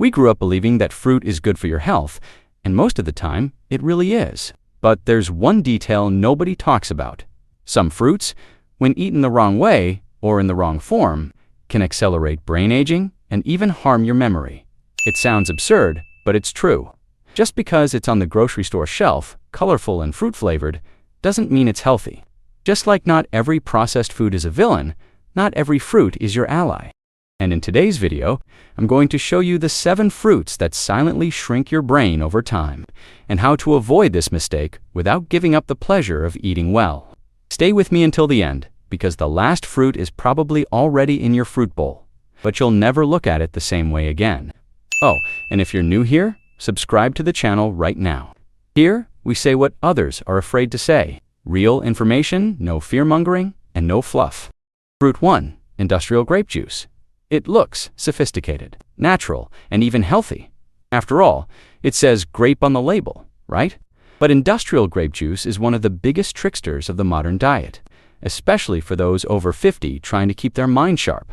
We grew up believing that fruit is good for your health, and most of the time, it really is. But there's one detail nobody talks about. Some fruits, when eaten the wrong way or in the wrong form, can accelerate brain aging and even harm your memory. It sounds absurd, but it's true. Just because it's on the grocery store shelf, colorful and fruit-flavored, doesn't mean it's healthy. Just like not every processed food is a villain, not every fruit is your ally. And in today's video, I'm going to show you the 7 fruits that silently shrink your brain over time, and how to avoid this mistake without giving up the pleasure of eating well. Stay with me until the end, because the last fruit is probably already in your fruit bowl, but you'll never look at it the same way again. Oh, and if you're new here, subscribe to the channel right now. Here, we say what others are afraid to say. Real information, no fear-mongering, and no fluff. Fruit 1. Industrial grape juice. It looks sophisticated, natural, and even healthy. After all, it says grape on the label, right? But industrial grape juice is one of the biggest tricksters of the modern diet, especially for those over 50 trying to keep their mind sharp.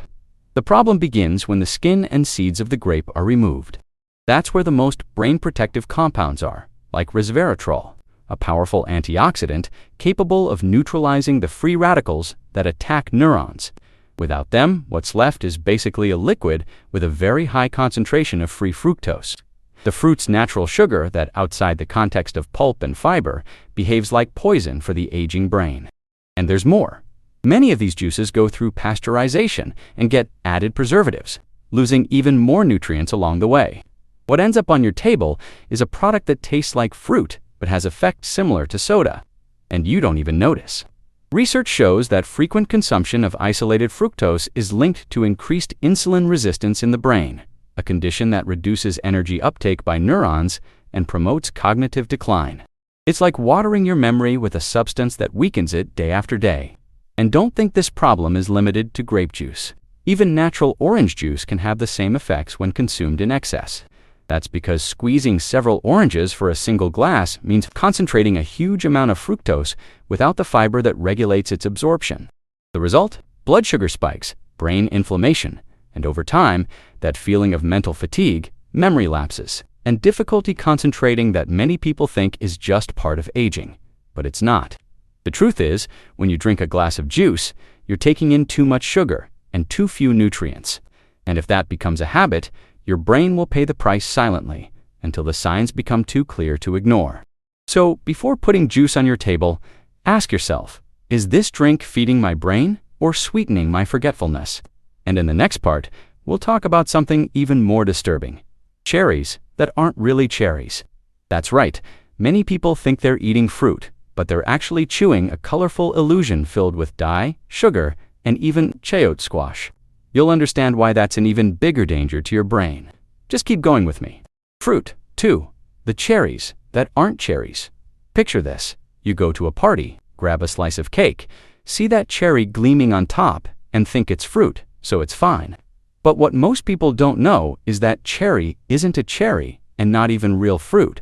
The problem begins when the skin and seeds of the grape are removed. That's where the most brain-protective compounds are, like resveratrol, a powerful antioxidant capable of neutralizing the free radicals that attack neurons. Without them, what's left is basically a liquid with a very high concentration of free fructose. The fruit's natural sugar that, outside the context of pulp and fiber, behaves like poison for the aging brain. And there's more. Many of these juices go through pasteurization and get added preservatives, losing even more nutrients along the way. What ends up on your table is a product that tastes like fruit but has effects similar to soda, and you don't even notice. Research shows that frequent consumption of isolated fructose is linked to increased insulin resistance in the brain, a condition that reduces energy uptake by neurons and promotes cognitive decline. It's like watering your memory with a substance that weakens it day after day. And don't think this problem is limited to grape juice. Even natural orange juice can have the same effects when consumed in excess. That's because squeezing several oranges for a single glass means concentrating a huge amount of fructose without the fiber that regulates its absorption. The result? Blood sugar spikes, brain inflammation, and over time, that feeling of mental fatigue, memory lapses, and difficulty concentrating that many people think is just part of aging. But it's not. The truth is, when you drink a glass of juice, you're taking in too much sugar and too few nutrients. And if that becomes a habit, your brain will pay the price silently until the signs become too clear to ignore. So, before putting juice on your table, ask yourself, is this drink feeding my brain or sweetening my forgetfulness? And in the next part, we'll talk about something even more disturbing. Cherries that aren't really cherries. That's right, many people think they're eating fruit, but they're actually chewing a colorful illusion filled with dye, sugar, and even chayote squash. You'll understand why that's an even bigger danger to your brain. Just keep going with me. Fruit 2. The cherries that aren't cherries. Picture this. You go to a party, grab a slice of cake, see that cherry gleaming on top, and think it's fruit, so it's fine. But what most people don't know is that cherry isn't a cherry and not even real fruit.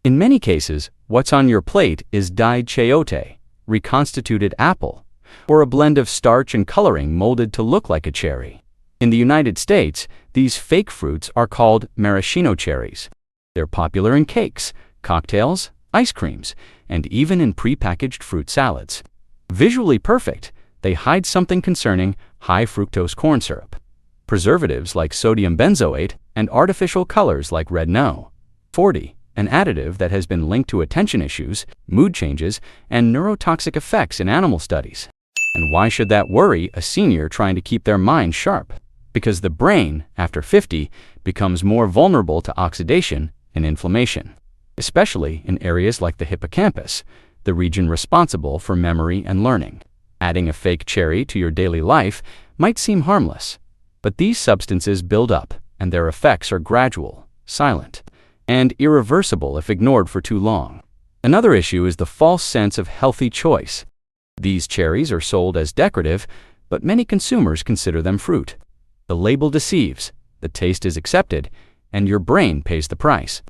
In many cases, what's on your plate is dyed chayote, reconstituted apple, or a blend of starch and coloring molded to look like a cherry. In the United States, these fake fruits are called maraschino cherries. They're popular in cakes, cocktails, ice creams, and even in prepackaged fruit salads. Visually perfect, they hide something concerning high fructose corn syrup, preservatives like sodium benzoate, and artificial colors like red no. 40, an additive that has been linked to attention issues, mood changes, and neurotoxic effects in animal studies. And why should that worry a senior trying to keep their mind sharp? Because the brain, after 50, becomes more vulnerable to oxidation and inflammation, especially in areas like the hippocampus, the region responsible for memory and learning. Adding a fake cherry to your daily life might seem harmless, but these substances build up, and their effects are gradual, silent, and irreversible if ignored for too long. Another issue is the false sense of healthy choice. These cherries are sold as decorative, but many consumers consider them fruit. The label deceives, the taste is accepted, and your brain pays the price.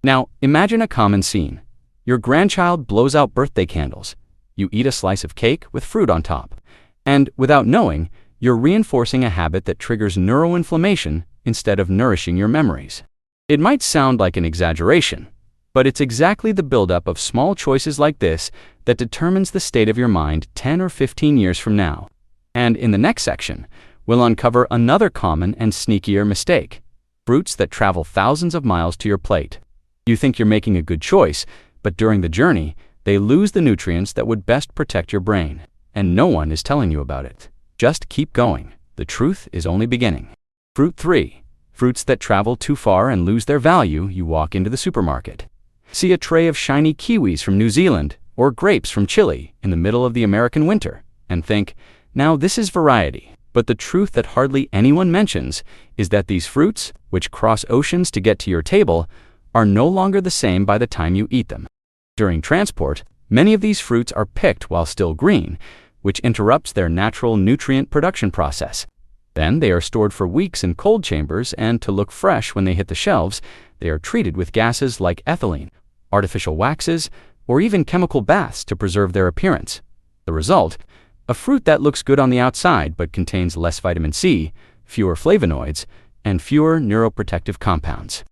Now, imagine a common scene. Your grandchild blows out birthday candles. You eat a slice of cake with fruit on top. And, without knowing, you're reinforcing a habit that triggers neuroinflammation instead of nourishing your memories. It might sound like an exaggeration, but it's exactly the buildup of small choices like this that determines the state of your mind 10 or 15 years from now. And in the next section, we'll uncover another common and sneakier mistake: fruits that travel thousands of miles to your plate. You think you're making a good choice, but during the journey, they lose the nutrients that would best protect your brain, and no one is telling you about it. Just keep going. The truth is only beginning. Fruit 3. Fruits that travel too far and lose their value. You walk into the supermarket. See a tray of shiny kiwis from New Zealand or grapes from Chile in the middle of the American winter and think, now this is variety. But the truth that hardly anyone mentions is that these fruits, which cross oceans to get to your table, are no longer the same by the time you eat them. During transport, many of these fruits are picked while still green, which interrupts their natural nutrient production process. Then they are stored for weeks in cold chambers, and to look fresh when they hit the shelves, they are treated with gases like ethylene, artificial waxes, or even chemical baths to preserve their appearance. The result? A fruit that looks good on the outside but contains less vitamin C, fewer flavonoids, and fewer neuroprotective compounds.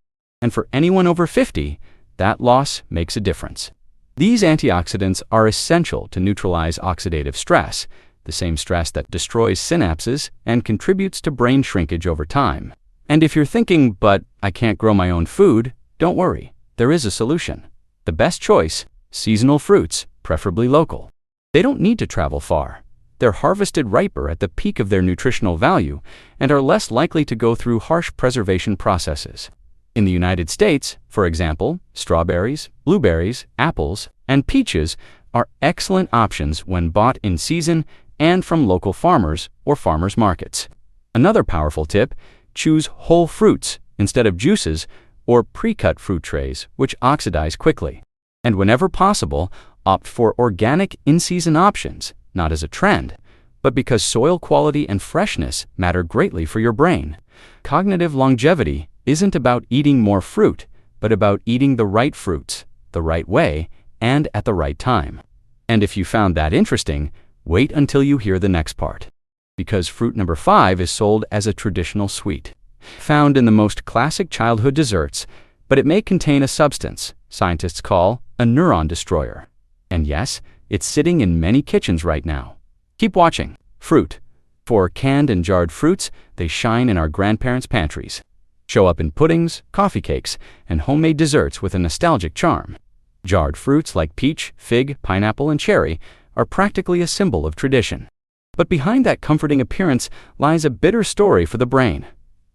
And for anyone over 50, that loss makes a difference. These antioxidants are essential to neutralize oxidative stress, the same stress that destroys synapses and contributes to brain shrinkage over time. And if you're thinking, but I can't grow my own food, don't worry, there is a solution. The best choice: seasonal fruits, preferably local. They don't need to travel far. They're harvested riper at the peak of their nutritional value and are less likely to go through harsh preservation processes. In the United States, for example, strawberries, blueberries, apples, and peaches are excellent options when bought in season and from local farmers or farmers markets. Another powerful tip: choose whole fruits instead of juices or pre-cut fruit trays, which oxidize quickly. And whenever possible, opt for organic in-season options, not as a trend, but because soil quality and freshness matter greatly for your brain. Cognitive longevity isn't about eating more fruit, but about eating the right fruits, the right way, and at the right time. And if you found that interesting, wait until you hear the next part. Because fruit number 5 is sold as a traditional sweet, found in the most classic childhood desserts, but it may contain a substance scientists call a neuron destroyer. And yes, it's sitting in many kitchens right now. Keep watching. Fruit. For canned and jarred fruits, they shine in our grandparents' pantries. Show up in puddings, coffee cakes, and homemade desserts with a nostalgic charm. Jarred fruits like peach, fig, pineapple, and cherry are practically a symbol of tradition. But behind that comforting appearance lies a bitter story for the brain.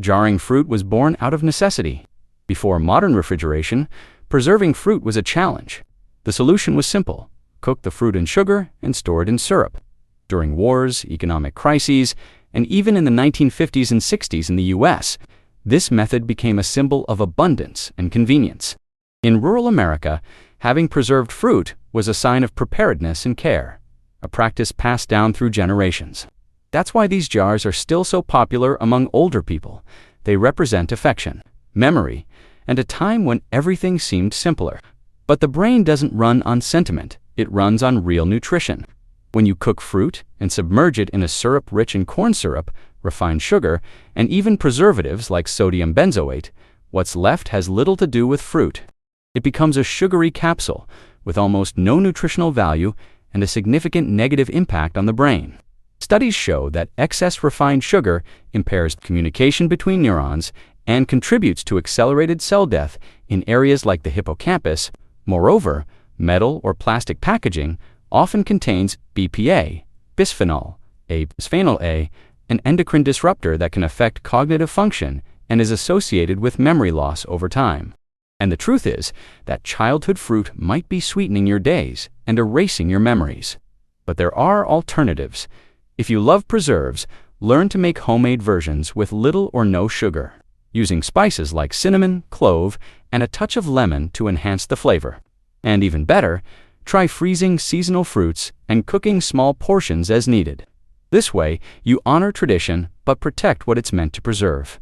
Jarring fruit was born out of necessity. Before modern refrigeration, preserving fruit was a challenge. The solution was simple: cook the fruit in sugar and store it in syrup. During wars, economic crises, and even in the 1950s and 60s in the US, this method became a symbol of abundance and convenience. In rural America, having preserved fruit was a sign of preparedness and care, a practice passed down through generations. That's why these jars are still so popular among older people. They represent affection, memory, and a time when everything seemed simpler. But the brain doesn't run on sentiment, it runs on real nutrition. When you cook fruit and submerge it in a syrup rich in corn syrup, refined sugar, and even preservatives like sodium benzoate, what's left has little to do with fruit. It becomes a sugary capsule with almost no nutritional value and a significant negative impact on the brain. Studies show that excess refined sugar impairs communication between neurons and contributes to accelerated cell death in areas like the hippocampus. Moreover, metal or plastic packaging often contains BPA, bisphenol A, an endocrine disruptor that can affect cognitive function and is associated with memory loss over time. And the truth is that childhood fruit might be sweetening your days and erasing your memories. But there are alternatives. If you love preserves, learn to make homemade versions with little or no sugar, using spices like cinnamon, clove, and a touch of lemon to enhance the flavor. And even better, try freezing seasonal fruits and cooking small portions as needed. This way, you honor tradition but protect what it's meant to preserve: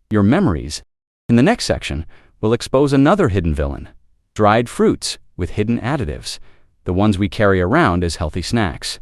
your memories. In the next section, we'll expose another hidden villain: dried fruits with hidden additives, the ones we carry around as healthy snacks,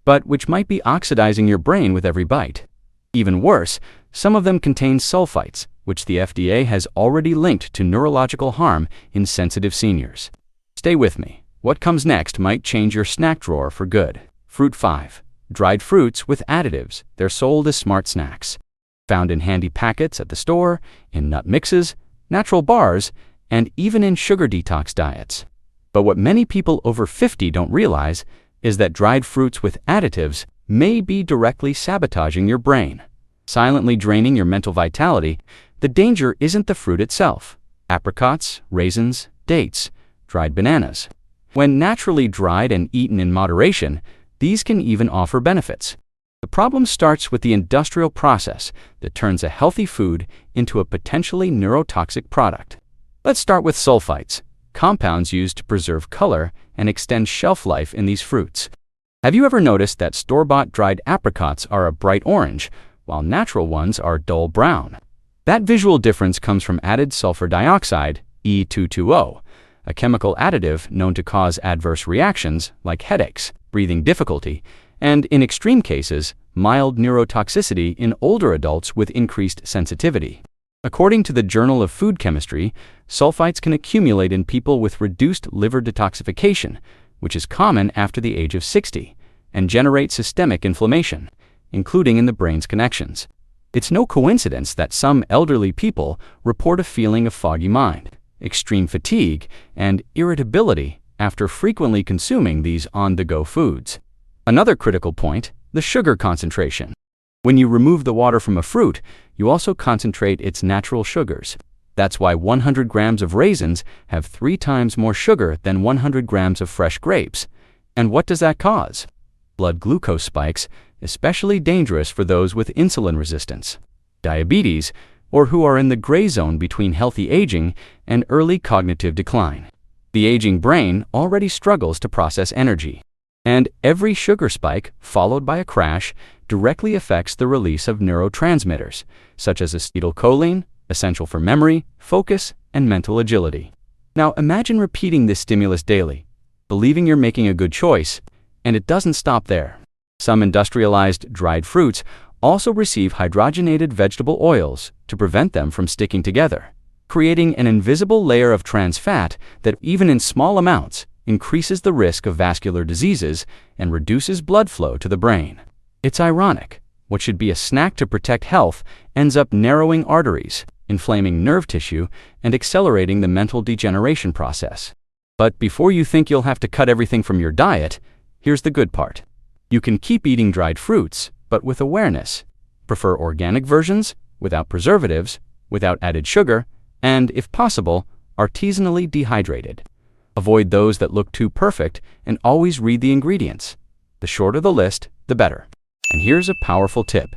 but which might be oxidizing your brain with every bite. Even worse, some of them contain sulfites, which the FDA has already linked to neurological harm in sensitive seniors. Stay with me. What comes next might change your snack drawer for good. Fruit 5. Dried fruits with additives. They're sold as smart snacks. Found in handy packets at the store, in nut mixes, natural bars, and even in sugar detox diets. But what many people over 50 don't realize is that dried fruits with additives may be directly sabotaging your brain, silently draining your mental vitality. The danger isn't the fruit itself. Apricots, raisins, dates, dried bananas. When naturally dried and eaten in moderation, these can even offer benefits. The problem starts with the industrial process that turns a healthy food into a potentially neurotoxic product. Let's start with sulfites, compounds used to preserve color and extend shelf life in these fruits. Have you ever noticed that store-bought dried apricots are a bright orange, while natural ones are dull brown? That visual difference comes from added sulfur dioxide, E220, a chemical additive known to cause adverse reactions like headaches, breathing difficulty, and, in extreme cases, mild neurotoxicity in older adults with increased sensitivity. According to the Journal of Food Chemistry, sulfites can accumulate in people with reduced liver detoxification, which is common after the age of 60, and generate systemic inflammation, including in the brain's connections. It's no coincidence that some elderly people report a feeling of foggy mind, extreme fatigue, and irritability after frequently consuming these on-the-go foods. Another critical point, the sugar concentration. When you remove the water from a fruit, you also concentrate its natural sugars. That's why 100 grams of raisins have 3 times more sugar than 100 grams of fresh grapes. And what does that cause? Blood glucose spikes, especially dangerous for those with insulin resistance, diabetes, or who are in the gray zone between healthy aging and early cognitive decline. The aging brain already struggles to process energy, and every sugar spike, followed by a crash, directly affects the release of neurotransmitters, such as acetylcholine, essential for memory, focus, and mental agility. Now imagine repeating this stimulus daily, believing you're making a good choice, and it doesn't stop there. Some industrialized dried fruits also receive hydrogenated vegetable oils to prevent them from sticking together, creating an invisible layer of trans fat that, even in small amounts, increases the risk of vascular diseases and reduces blood flow to the brain. It's ironic. What should be a snack to protect health ends up narrowing arteries, inflaming nerve tissue, and accelerating the mental degeneration process. But before you think you'll have to cut everything from your diet, here's the good part. You can keep eating dried fruits, but with awareness. Prefer organic versions, without preservatives, without added sugar, and, if possible, artisanally dehydrated. Avoid those that look too perfect and always read the ingredients. The shorter the list, the better. And here's a powerful tip.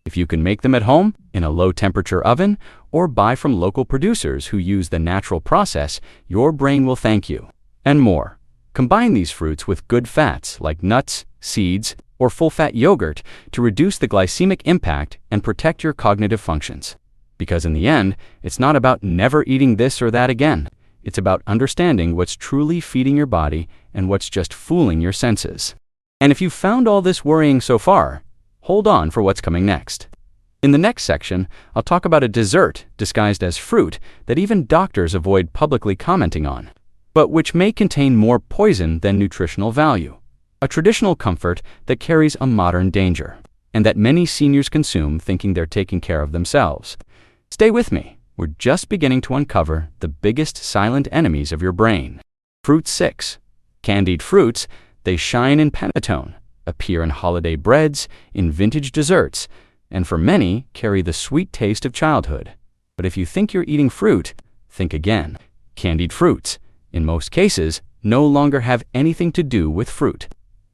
If you can make them at home, in a low-temperature oven, or buy from local producers who use the natural process, your brain will thank you. And more. Combine these fruits with good fats like nuts, seeds, or full-fat yogurt to reduce the glycemic impact and protect your cognitive functions. Because in the end, it's not about never eating this or that again. It's about understanding what's truly feeding your body and what's just fooling your senses. And if you've found all this worrying so far, hold on for what's coming next. In the next section, I'll talk about a dessert disguised as fruit that even doctors avoid publicly commenting on, but which may contain more poison than nutritional value. A traditional comfort that carries a modern danger, and that many seniors consume thinking they're taking care of themselves. Stay with me. We're just beginning to uncover the biggest silent enemies of your brain. Fruit 6. Candied fruits, they shine in Pantone, appear in holiday breads, in vintage desserts, and for many carry the sweet taste of childhood. But if you think you're eating fruit, think again. Candied fruits, in most cases, no longer have anything to do with fruit.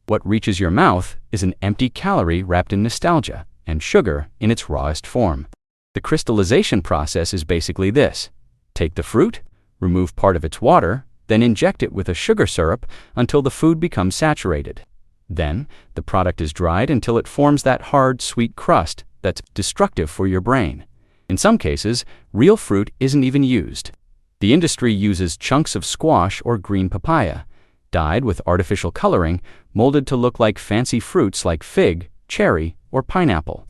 What reaches your mouth is an empty calorie wrapped in nostalgia and sugar in its rawest form. The crystallization process is basically this. Take the fruit, remove part of its water, then inject it with a sugar syrup until the food becomes saturated. Then, the product is dried until it forms that hard, sweet crust that's destructive for your brain. In some cases, real fruit isn't even used. The industry uses chunks of squash or green papaya, dyed with artificial coloring, molded to look like fancy fruits like fig, cherry, or pineapple.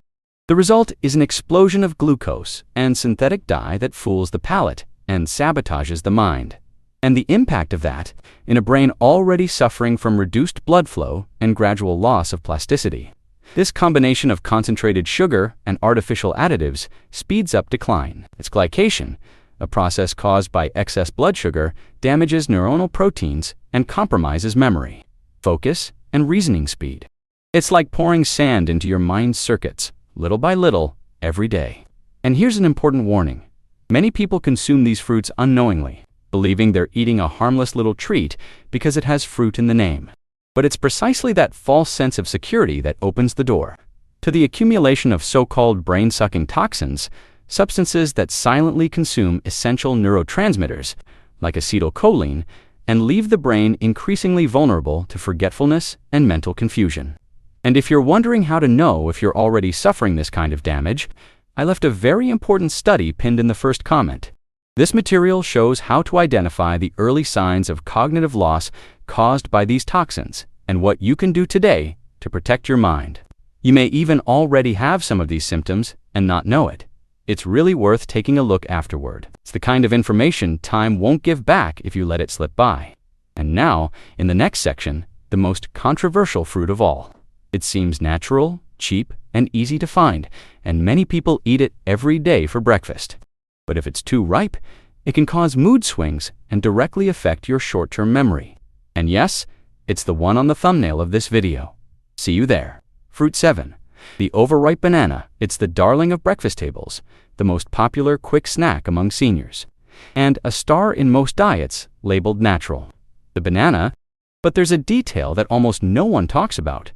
The result is an explosion of glucose and synthetic dye that fools the palate and sabotages the mind. And the impact of that in a brain already suffering from reduced blood flow and gradual loss of plasticity. This combination of concentrated sugar and artificial additives speeds up decline. Its glycation, a process caused by excess blood sugar, damages neuronal proteins and compromises memory, focus, and reasoning speed. It's like pouring sand into your mind's circuits, little by little, every day. And here's an important warning. Many people consume these fruits unknowingly, believing they're eating a harmless little treat because it has fruit in the name. But it's precisely that false sense of security that opens the door to the accumulation of so-called brain-sucking toxins, substances that silently consume essential neurotransmitters, like acetylcholine, and leave the brain increasingly vulnerable to forgetfulness and mental confusion. And if you're wondering how to know if you're already suffering this kind of damage, I left a very important study pinned in the first comment. This material shows how to identify the early signs of cognitive loss caused by these toxins and what you can do today to protect your mind. You may even already have some of these symptoms and not know it. It's really worth taking a look afterward. It's the kind of information time won't give back if you let it slip by. And now, in the next section, the most controversial fruit of all. It seems natural, cheap, and easy to find, and many people eat it every day for breakfast. But if it's too ripe, it can cause mood swings and directly affect your short-term memory. And yes, it's the one on the thumbnail of this video. See you there. Fruit 7. The overripe banana. It's the darling of breakfast tables, the most popular quick snack among seniors, and a star in most diets labeled natural. The banana, but there's a detail that almost no one talks about.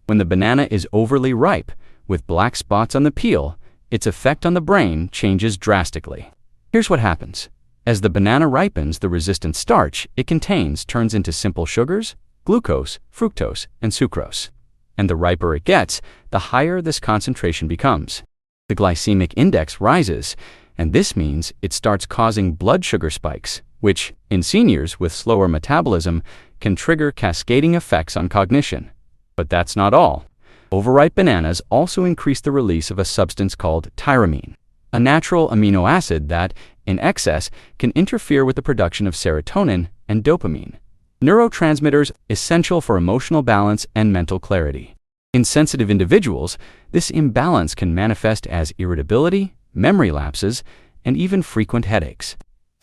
When the banana is overly ripe, with black spots on the peel, its effect on the brain changes drastically. Here's what happens. As the banana ripens, the resistant starch it contains turns into simple sugars, glucose, fructose, and sucrose. And the riper it gets, the higher this concentration becomes. The glycemic index rises, and this means it starts causing blood sugar spikes, which, in seniors with slower metabolism, can trigger cascading effects on cognition. But that's not all. Overripe bananas also increase the release of a substance called tyramine, a natural amino acid that, in excess, can interfere with the production of serotonin and dopamine, neurotransmitters essential for emotional balance and mental clarity. In sensitive individuals, this imbalance can manifest as irritability, memory lapses, and even frequent headaches.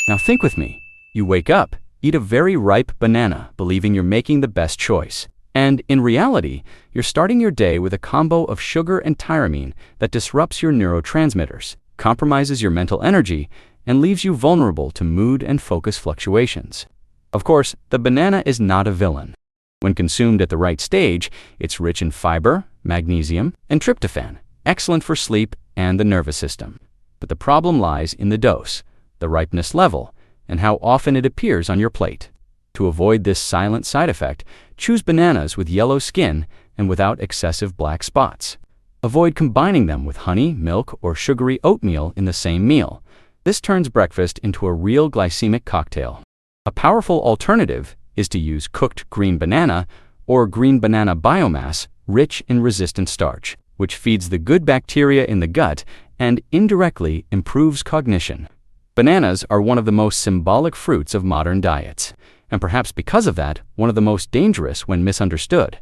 Now think with me. You wake up, eat a very ripe banana, believing you're making the best choice. And in reality, you're starting your day with a combo of sugar and tyramine that disrupts your neurotransmitters, compromises your mental energy, and leaves you vulnerable to mood and focus fluctuations. Of course, the banana is not a villain. When consumed at the right stage, it's rich in fiber, magnesium, and tryptophan, excellent for sleep and the nervous system. But the problem lies in the dose, the ripeness level, and how often it appears on your plate. To avoid this silent side effect, choose bananas with yellow skin and without excessive black spots. Avoid combining them with honey, milk, or sugary oatmeal in the same meal. This turns breakfast into a real glycemic cocktail. A powerful alternative is to use cooked green banana or green banana biomass rich in resistant starch, which feeds the good bacteria in the gut and indirectly improves cognition. Bananas are one of the most symbolic fruits of modern diets, and perhaps because of that, one of the most dangerous when misunderstood.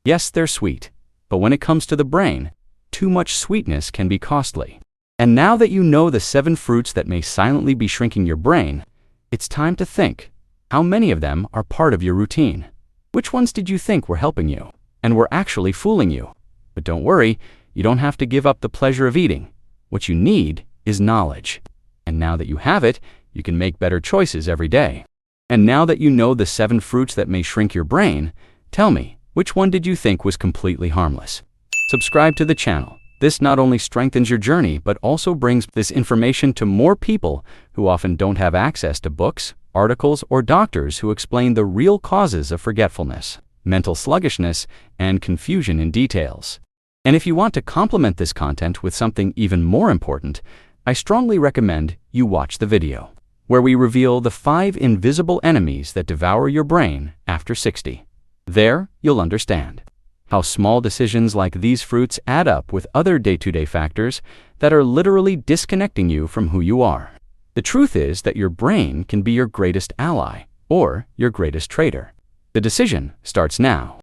Yes, they're sweet, but when it comes to the brain, too much sweetness can be costly. And now that you know the 7 fruits that may silently be shrinking your brain, it's time to think. How many of them are part of your routine? Which ones did you think were helping you and were actually fooling you? But don't worry, you don't have to give up the pleasure of eating. What you need is knowledge. And now that you have it, you can make better choices every day. And now that you know the 7 fruits that may shrink your brain, tell me, which one did you think was completely harmless? Subscribe to the channel. This not only strengthens your journey, but also brings this information to more people who often don't have access to books, articles, or doctors who explain the real causes of forgetfulness, mental sluggishness, and confusion in details. And if you want to complement this content with something even more important, I strongly recommend you watch the video, where we reveal the 5 invisible enemies that devour your brain after 60. There, you'll understand. how small decisions like these fruits add up with other day-to-day factors that are literally disconnecting you from who you are. The truth is that your brain can be your greatest ally or your greatest traitor. The decision starts now.